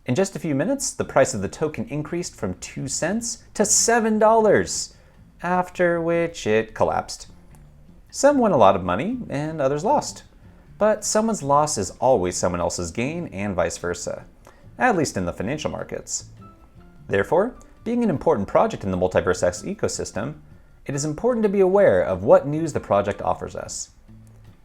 In just a few minutes, the price of the token increased from 2 cents to $7, after which it collapsed. Some won a lot of money and others lost. But someone's loss is always someone else's gain and vice versa, at least in the financial markets. Therefore, being an important project in the Multiverse X ecosystem, it is important to be aware of what news the project offers us.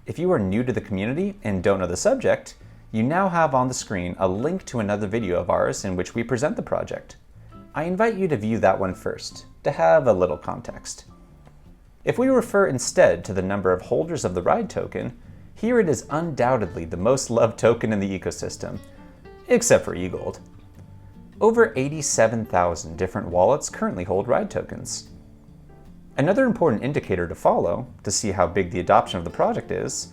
If you are new to the community and don't know the subject, you now have on the screen a link to another video of ours in which we present the project. I invite you to view that one first, to have a little context. If we refer instead to the number of holders of the RIDE token, here it is undoubtedly the most loved token in the ecosystem, except for eGold. Over 87,000 different wallets currently hold RIDE tokens. Another important indicator to follow, to see how big the adoption of the project is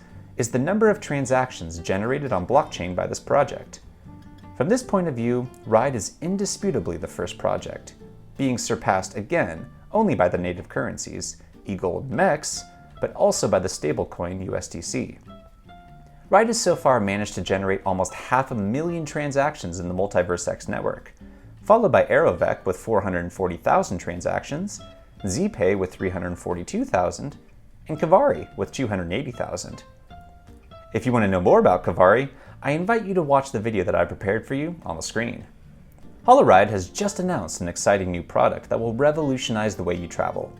the number of transactions generated on blockchain by this project. From this point of view, RIDE is indisputably the first project, being surpassed again only by the native currencies, eGold MEX, but also by the stablecoin USDC. RIDE has so far managed to generate almost 500,000 transactions in the Multiverse X network, followed by AeroVec with 440,000 transactions, ZPay with 342,000, and Kavari with 280,000. If you want to know more about Kavari, I invite you to watch the video that I prepared for you on the screen. Holoride has just announced an exciting new product that will revolutionize the way you travel.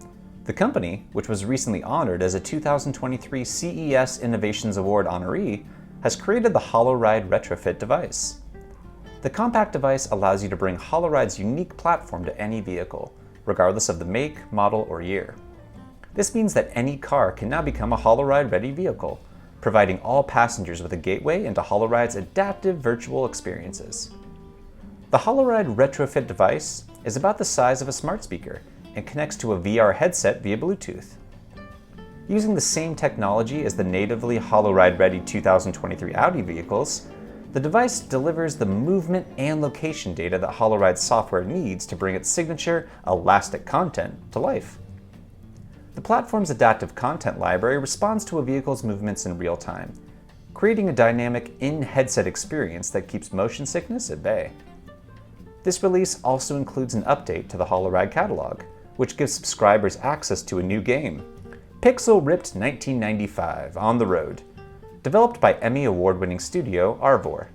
The company, which was recently honored as a 2023 CES Innovations Award honoree, has created the Holoride Retrofit device. The compact device allows you to bring Holoride's unique platform to any vehicle, regardless of the make, model, or year. This means that any car can now become a Holoride-ready vehicle, providing all passengers with a gateway into Holoride's adaptive virtual experiences. The Holoride Retrofit device is about the size of a smart speaker and connects to a VR headset via Bluetooth. Using the same technology as the natively Holoride-ready 2023 Audi vehicles, the device delivers the movement and location data that Holoride's software needs to bring its signature elastic content to life. The platform's adaptive content library responds to a vehicle's movements in real time, creating a dynamic in-headset experience that keeps motion sickness at bay. This release also includes an update to the Holoride catalog, which gives subscribers access to a new game, Pixel Ripped 1995 On the Road, developed by Emmy Award-winning studio Arvor.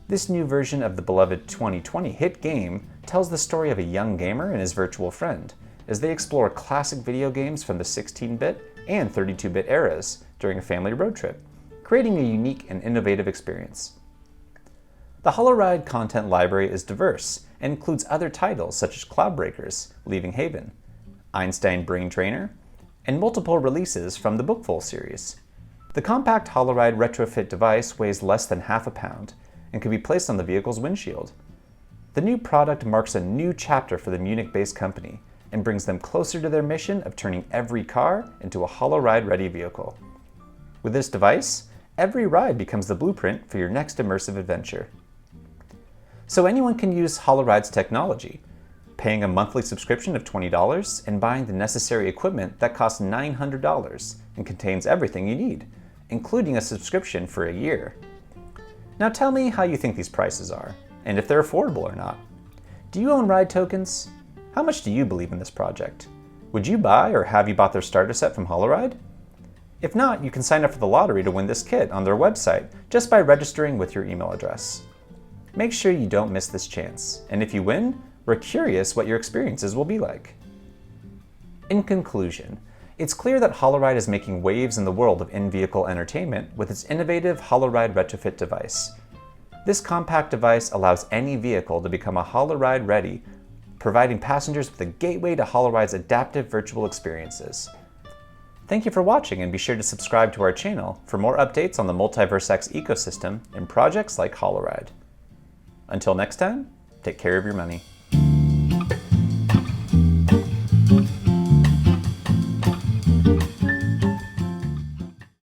This new version of the beloved 2020 hit game tells the story of a young gamer and his virtual friend, as they explore classic video games from the 16-bit and 32-bit eras during a family road trip, creating a unique and innovative experience. The Holoride content library is diverse and includes other titles such as Cloudbreakers, Leaving Haven, Einstein Brain Trainer, and multiple releases from the Bookful series. The compact Holoride Retrofit device weighs less than half a pound and can be placed on the vehicle's windshield. The new product marks a new chapter for the Munich-based company and brings them closer to their mission of turning every car into a Holoride-ready vehicle. With this device, every ride becomes the blueprint for your next immersive adventure. So anyone can use Holoride's technology, paying a monthly subscription of $20 and buying the necessary equipment that costs $900 and contains everything you need, including a subscription for a year. Now tell me how you think these prices are, and if they're affordable or not. Do you own RIDE tokens? How much do you believe in this project? Would you buy or have you bought their starter set from Holoride? If not, you can sign up for the lottery to win this kit on their website just by registering with your email address. Make sure you don't miss this chance, and if you win, we're curious what your experiences will be like. In conclusion, it's clear that Holoride is making waves in the world of in-vehicle entertainment with its innovative Holoride Retrofit device. This compact device allows any vehicle to become a Holoride ready, providing passengers with a gateway to Holoride's adaptive virtual experiences. Thank you for watching, and be sure to subscribe to our channel for more updates on the Multiverse X ecosystem and projects like Holoride. Until next time, take care of your money.